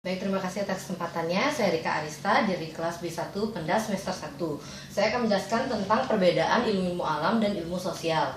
Baik, terima kasih atas kesempatannya. Saya Rika Arista dari kelas B1 Pendas semester 1. Saya akan menjelaskan tentang perbedaan ilmu alam dan ilmu sosial.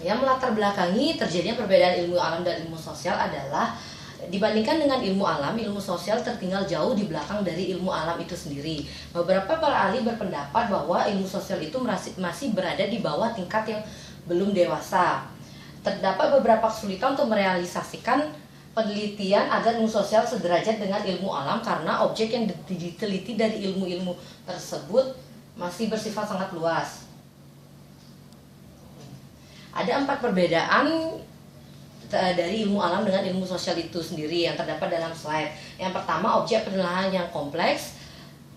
Yang melatar belakangi terjadinya perbedaan ilmu alam dan ilmu sosial adalah dibandingkan dengan ilmu alam, ilmu sosial tertinggal jauh di belakang dari ilmu alam itu sendiri. Beberapa para ahli berpendapat bahwa ilmu sosial itu masih berada di bawah tingkat yang belum dewasa. Terdapat beberapa kesulitan untuk merealisasikan penelitian agar ilmu sosial sederajat dengan ilmu alam karena objek yang diteliti dari ilmu-ilmu tersebut masih bersifat sangat luas. Ada 4 perbedaan dari ilmu alam dengan ilmu sosial itu sendiri yang terdapat dalam slide. Yang pertama, objek penilaian yang kompleks,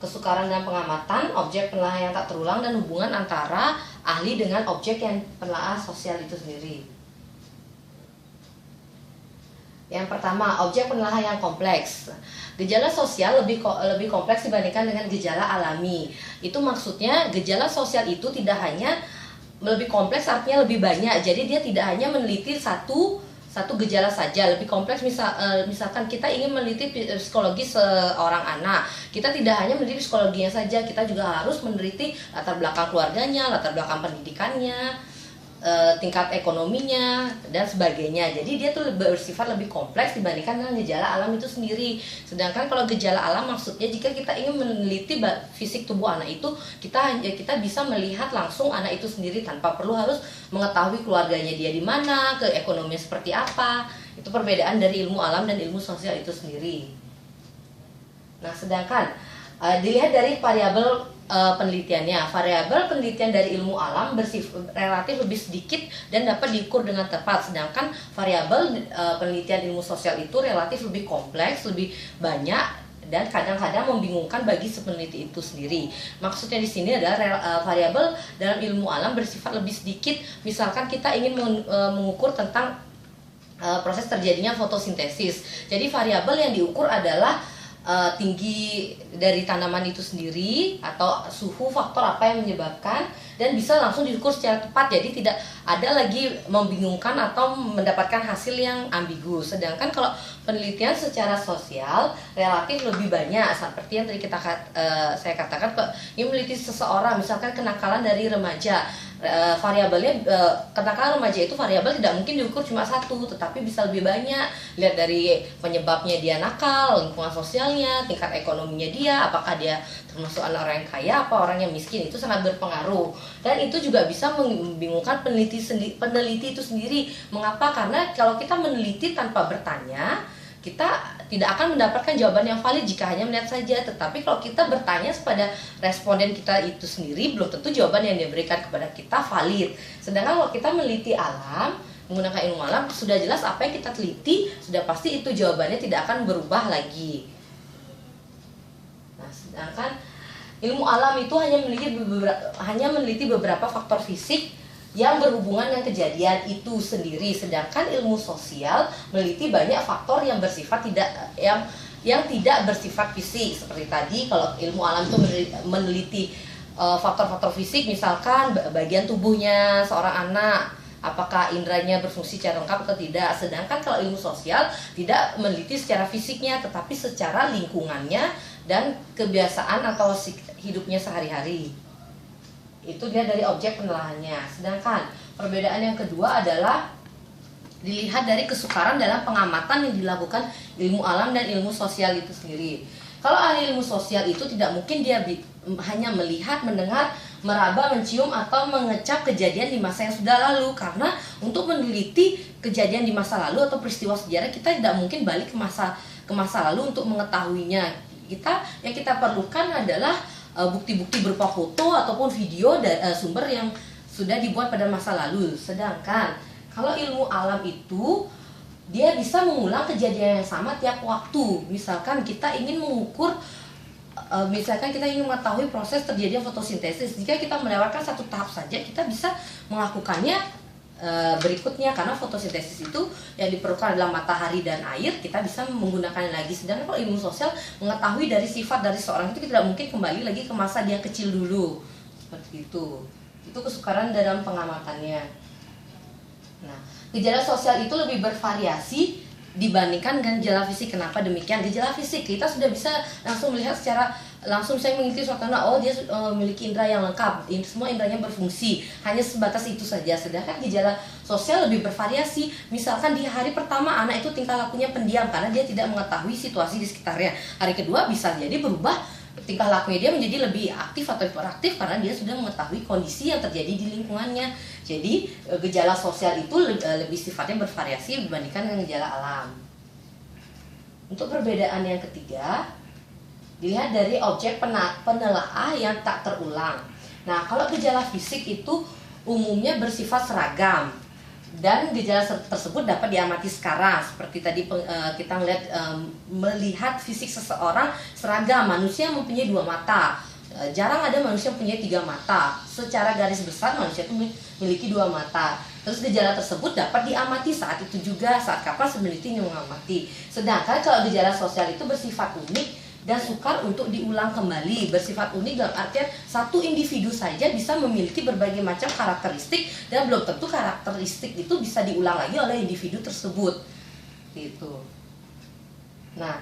kesukaran dan pengamatan, objek penilaian yang tak terulang, dan hubungan antara ahli dengan objek yang penilaian sosial itu sendiri. Yang pertama, objek penilaian yang kompleks. Gejala sosial lebih kompleks dibandingkan dengan gejala alami. Itu maksudnya gejala sosial itu tidak hanya lebih kompleks, artinya lebih banyak. Jadi dia tidak hanya meneliti satu gejala saja, lebih kompleks. Misalkan kita ingin meneliti psikologi seorang anak, kita tidak hanya meneliti psikologinya saja, kita juga harus meneliti latar belakang keluarganya, latar belakang pendidikannya, tingkat ekonominya dan sebagainya. Jadi dia tuh bersifat lebih kompleks dibandingkan dengan gejala alam itu sendiri. Sedangkan kalau gejala alam maksudnya jika kita ingin meneliti fisik tubuh anak itu, kita bisa melihat langsung anak itu sendiri tanpa perlu harus mengetahui keluarganya dia di mana, ke ekonominya seperti apa. Itu perbedaan dari ilmu alam dan ilmu sosial itu sendiri. Nah, sedangkan dilihat dari variabel penelitiannya, variabel penelitian dari ilmu alam relatif lebih sedikit dan dapat diukur dengan tepat, sedangkan variabel penelitian ilmu sosial itu relatif lebih kompleks, lebih banyak, dan kadang-kadang membingungkan bagi si peneliti itu sendiri. Maksudnya di sini adalah variabel dalam ilmu alam bersifat lebih sedikit. Misalkan kita ingin mengukur tentang proses terjadinya fotosintesis, jadi variabel yang diukur adalah tinggi dari tanaman itu sendiri atau suhu, faktor apa yang menyebabkan, dan bisa langsung diukur secara tepat. Jadi tidak ada lagi membingungkan atau mendapatkan hasil yang ambigu. Sedangkan kalau penelitian secara sosial relatif lebih banyak, seperti yang tadi saya katakan, ini meneliti seseorang, misalkan kenakalan dari remaja. Variabelnya kenakalan remaja itu variabel tidak mungkin diukur cuma satu, tetapi bisa lebih banyak. Lihat dari penyebabnya dia nakal, lingkungan sosialnya, tingkat ekonominya dia, apakah dia termasuk anak orang yang kaya apa orang yang miskin, itu sangat berpengaruh. Dan itu juga bisa membingungkan peneliti itu sendiri. Mengapa? Karena kalau kita meneliti tanpa bertanya, kita tidak akan mendapatkan jawaban yang valid jika hanya melihat saja. Tetapi kalau kita bertanya kepada responden kita itu sendiri, belum tentu jawaban yang diberikan kepada kita valid. Sedangkan kalau kita meneliti alam, menggunakan ilmu alam, sudah jelas apa yang kita teliti, sudah pasti itu jawabannya tidak akan berubah lagi. Nah, sedangkan ilmu alam itu hanya meneliti beberapa faktor fisik yang berhubungan dengan kejadian itu sendiri, sedangkan ilmu sosial meneliti banyak faktor yang bersifat yang tidak bersifat fisik. Seperti tadi, kalau ilmu alam itu meneliti faktor-faktor fisik, misalkan bagian tubuhnya seorang anak, apakah indranya berfungsi secara lengkap atau tidak. Sedangkan kalau ilmu sosial tidak meneliti secara fisiknya, tetapi secara lingkungannya dan kebiasaan atau hidupnya sehari-hari. Itu dia dari objek penilaiannya. Sedangkan perbedaan yang kedua adalah dilihat dari kesukaran dalam pengamatan yang dilakukan ilmu alam dan ilmu sosial itu sendiri. Kalau ahli ilmu sosial itu tidak mungkin dia hanya melihat, mendengar, meraba, mencium, atau mengecap kejadian di masa yang sudah lalu. Karena untuk meneliti kejadian di masa lalu atau peristiwa sejarah, kita tidak mungkin balik ke masa lalu untuk mengetahuinya. Yang kita perlukan adalah bukti-bukti berupa foto ataupun video sumber yang sudah dibuat pada masa lalu. Sedangkan kalau ilmu alam itu dia bisa mengulang kejadian yang sama tiap waktu. Misalkan kita ingin mengukur, misalkan kita ingin mengetahui proses terjadinya fotosintesis, jika kita melewatkan satu tahap saja, kita bisa melakukannya berikutnya, karena fotosintesis itu yang diperlukan adalah matahari dan air, kita bisa menggunakannya lagi. Sedangkan kalau ilmu sosial mengetahui dari sifat dari seorang itu, kita tidak mungkin kembali lagi ke masa dia kecil dulu. Seperti itu kesukaran dalam pengamatannya. Nah, gejala sosial itu lebih bervariasi dibandingkan dengan gejala fisik. Kenapa demikian? Gejala fisik kita sudah bisa langsung melihat secara langsung, saya mengikuti suasana, oh dia memiliki indera yang lengkap, semua inderanya berfungsi, hanya sebatas itu saja. Sedangkan gejala sosial lebih bervariasi. Misalkan di hari pertama anak itu tingkah lakunya pendiam karena dia tidak mengetahui situasi di sekitarnya. Hari kedua bisa jadi berubah, tingkah lakunya dia menjadi lebih aktif atau hiperaktif karena dia sudah mengetahui kondisi yang terjadi di lingkungannya. Jadi gejala sosial itu lebih sifatnya bervariasi dibandingkan dengan gejala alam. Untuk perbedaan yang ketiga, dilihat dari objek penelaah yang tak terulang. Nah, kalau gejala fisik itu umumnya bersifat seragam dan gejala tersebut dapat diamati sekarang. Seperti tadi kita melihat fisik seseorang seragam, manusia mempunyai 2 mata. Jarang ada manusia mempunyai 3 mata. Secara garis besar manusia itu memiliki 2 mata. Terus gejala tersebut dapat diamati saat itu juga, saat kapan peneliti mengamati. Sedangkan kalau gejala sosial itu bersifat unik dan sukar untuk diulang kembali. Bersifat unik dalam artian satu individu saja bisa memiliki berbagai macam karakteristik dan belum tentu karakteristik itu bisa diulang lagi oleh individu tersebut. Gitu. Nah,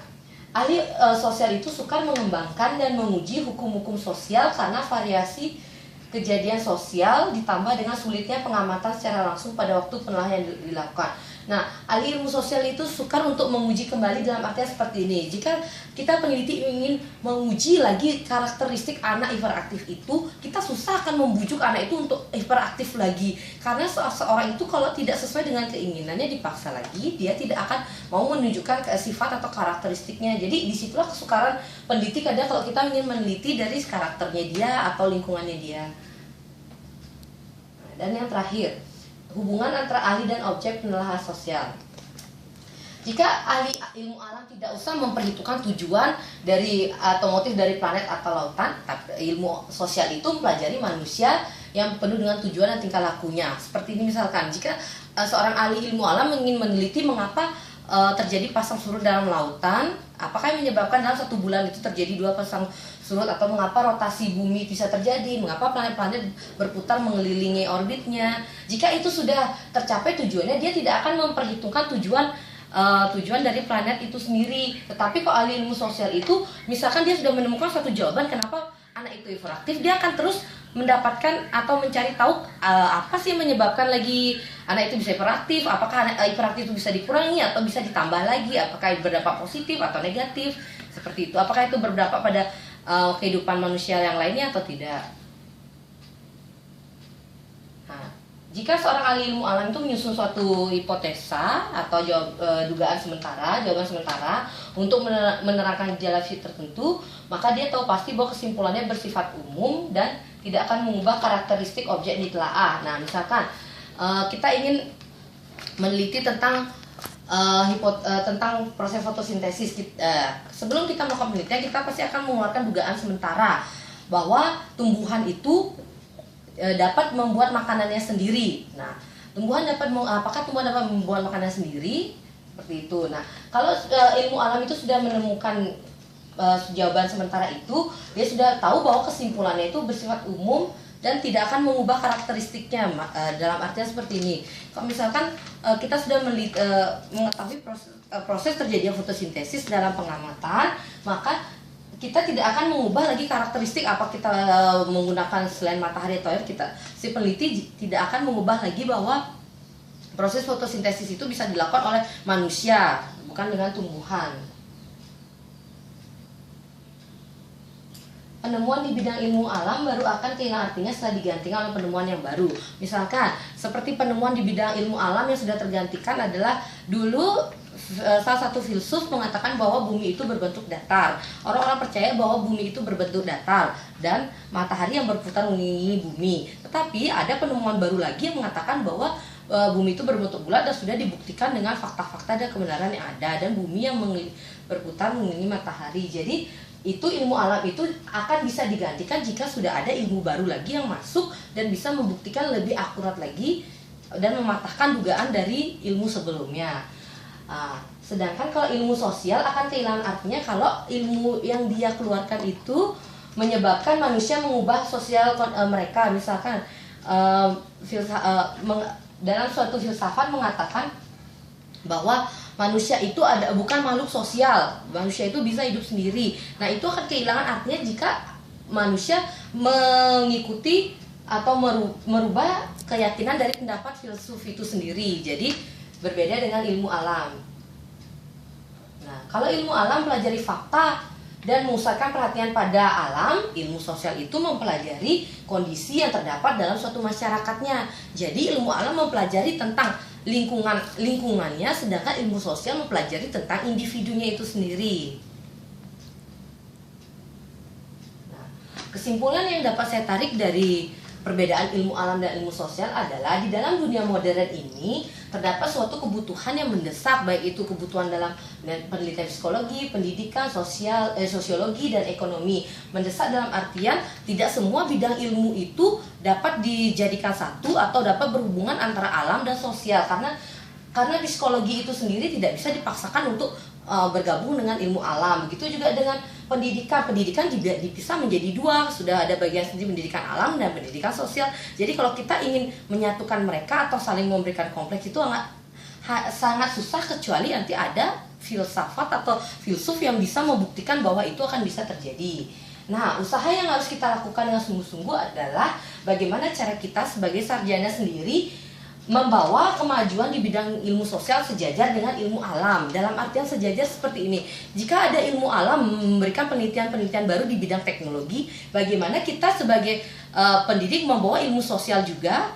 ahli sosial itu sukar mengembangkan dan menguji hukum-hukum sosial karena variasi kejadian sosial ditambah dengan sulitnya pengamatan secara langsung pada waktu penelitian dilakukan. Nah, ahli ilmu sosial itu sukar untuk menguji kembali dalam artian seperti ini. Jika kita peneliti ingin menguji lagi karakteristik anak hiperaktif itu, kita susah akan membujuk anak itu untuk hiperaktif lagi. Karena seorang itu kalau tidak sesuai dengan keinginannya dipaksa lagi, dia tidak akan mau menunjukkan sifat atau karakteristiknya. Jadi disitulah kesukaran peneliti kadang kalau kita ingin meneliti dari karakternya dia atau lingkungannya dia. Dan yang terakhir, hubungan antara ahli dan objek penelaahan sosial. Jika ahli ilmu alam tidak usah memperhitungkan tujuan dari atau motif dari planet atau lautan, ilmu sosial itu mempelajari manusia yang penuh dengan tujuan dan tingkah lakunya. Seperti ini misalkan, jika seorang ahli ilmu alam ingin meneliti mengapa terjadi pasang surut dalam lautan, apakah yang menyebabkan dalam 1 bulan itu terjadi 2 pasang surut, atau mengapa rotasi bumi bisa terjadi, mengapa planet-planet berputar mengelilingi orbitnya. Jika itu sudah tercapai tujuannya, dia tidak akan memperhitungkan tujuan dari planet itu sendiri. Tetapi kalau ahli ilmu sosial itu, misalkan dia sudah menemukan suatu jawaban kenapa anak itu hiperaktif, dia akan terus mendapatkan atau mencari tahu apa sih yang menyebabkan lagi anak itu bisa hiperaktif, apakah anak hiperaktif itu bisa dikurangi atau bisa ditambah lagi, apakah berdampak positif atau negatif, seperti itu. Apakah itu berdampak pada kehidupan manusia yang lainnya atau tidak. Nah, jika seorang ahli ilmu alam itu menyusun suatu hipotesa atau jawaban sementara untuk menerangkan gejala fisik tertentu, maka dia tahu pasti bahwa kesimpulannya bersifat umum dan tidak akan mengubah karakteristik objek yang ditelaah. Nah, misalkan kita ingin meneliti tentang proses fotosintesis. Sebelum kita melakukan penelitian, kita pasti akan mengeluarkan dugaan sementara bahwa tumbuhan itu dapat membuat makanannya sendiri. Nah, apakah tumbuhan dapat membuat makanan sendiri? Seperti itu. Nah, kalau ilmu alam itu sudah menemukan jawaban sementara itu, dia sudah tahu bahwa kesimpulannya itu bersifat umum dan tidak akan mengubah karakteristiknya. Dalam artian seperti ini, kalau misalkan kita sudah mengetahui proses terjadinya fotosintesis dalam pengamatan, maka kita tidak akan mengubah lagi karakteristik apa kita menggunakan selain matahari atau air. Si peneliti tidak akan mengubah lagi bahwa proses fotosintesis itu bisa dilakukan oleh manusia, bukan dengan tumbuhan. Penemuan di bidang ilmu alam baru akan kehilangan artinya setelah digantikan oleh penemuan yang baru. Misalkan, seperti penemuan di bidang ilmu alam yang sudah tergantikan adalah dulu salah satu filsuf mengatakan bahwa bumi itu berbentuk datar. Orang-orang percaya bahwa bumi itu berbentuk datar dan matahari yang berputar mengelilingi bumi. Tetapi ada penemuan baru lagi yang mengatakan bahwa bumi itu berbentuk bulat dan sudah dibuktikan dengan fakta-fakta dan kebenaran yang ada, dan bumi yang berputar mengelilingi matahari. Jadi itu ilmu alam itu akan bisa digantikan jika sudah ada ilmu baru lagi yang masuk dan bisa membuktikan lebih akurat lagi dan mematahkan dugaan dari ilmu sebelumnya. Sedangkan kalau ilmu sosial akan kehilangan artinya kalau ilmu yang dia keluarkan itu menyebabkan manusia mengubah sosial mereka. Misalkan dalam suatu filsafat mengatakan bahwa manusia itu bukan makhluk sosial, manusia itu bisa hidup sendiri. Nah, itu akan kehilangan artinya jika manusia mengikuti atau merubah keyakinan dari pendapat filsuf itu sendiri. Jadi berbeda dengan ilmu alam. Nah, kalau ilmu alam pelajari fakta dan memusatkan perhatian pada alam, ilmu sosial itu mempelajari kondisi yang terdapat dalam suatu masyarakatnya. Jadi ilmu alam mempelajari tentang lingkungannya, sedangkan ilmu sosial mempelajari tentang individunya itu sendiri. Nah, kesimpulan yang dapat saya tarik dari perbedaan ilmu alam dan ilmu sosial adalah di dalam dunia modern ini terdapat suatu kebutuhan yang mendesak, baik itu kebutuhan dalam penelitian psikologi, pendidikan, sosiologi, dan ekonomi. Mendesak dalam artian tidak semua bidang ilmu itu dapat dijadikan satu atau dapat berhubungan antara alam dan sosial, karena psikologi itu sendiri tidak bisa dipaksakan untuk bergabung dengan ilmu alam. Begitu juga dengan pendidikan juga dipisah menjadi dua, sudah ada bagian sendiri pendidikan alam dan pendidikan sosial. Jadi kalau kita ingin menyatukan mereka atau saling memberikan kompleks itu sangat susah, kecuali nanti ada filsafat atau filsuf yang bisa membuktikan bahwa itu akan bisa terjadi. Nah, usaha yang harus kita lakukan dengan sungguh-sungguh adalah bagaimana cara kita sebagai sarjana sendiri membawa kemajuan di bidang ilmu sosial sejajar dengan ilmu alam. Dalam artian sejajar seperti ini, jika ada ilmu alam memberikan penelitian-penelitian baru di bidang teknologi, bagaimana kita sebagai pendidik membawa ilmu sosial juga,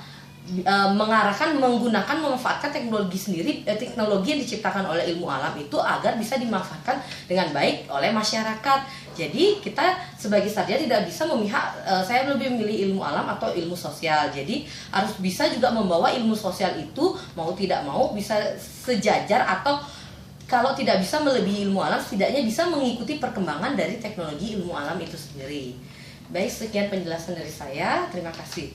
memanfaatkan teknologi yang diciptakan oleh ilmu alam itu agar bisa dimanfaatkan dengan baik oleh masyarakat. Jadi kita sebagai sarjana tidak bisa memihak, saya lebih memilih ilmu alam atau ilmu sosial. Jadi harus bisa juga membawa ilmu sosial itu, mau tidak mau bisa sejajar, atau kalau tidak bisa melebihi ilmu alam, setidaknya bisa mengikuti perkembangan dari teknologi ilmu alam itu sendiri. Baik, sekian penjelasan dari saya. Terima kasih.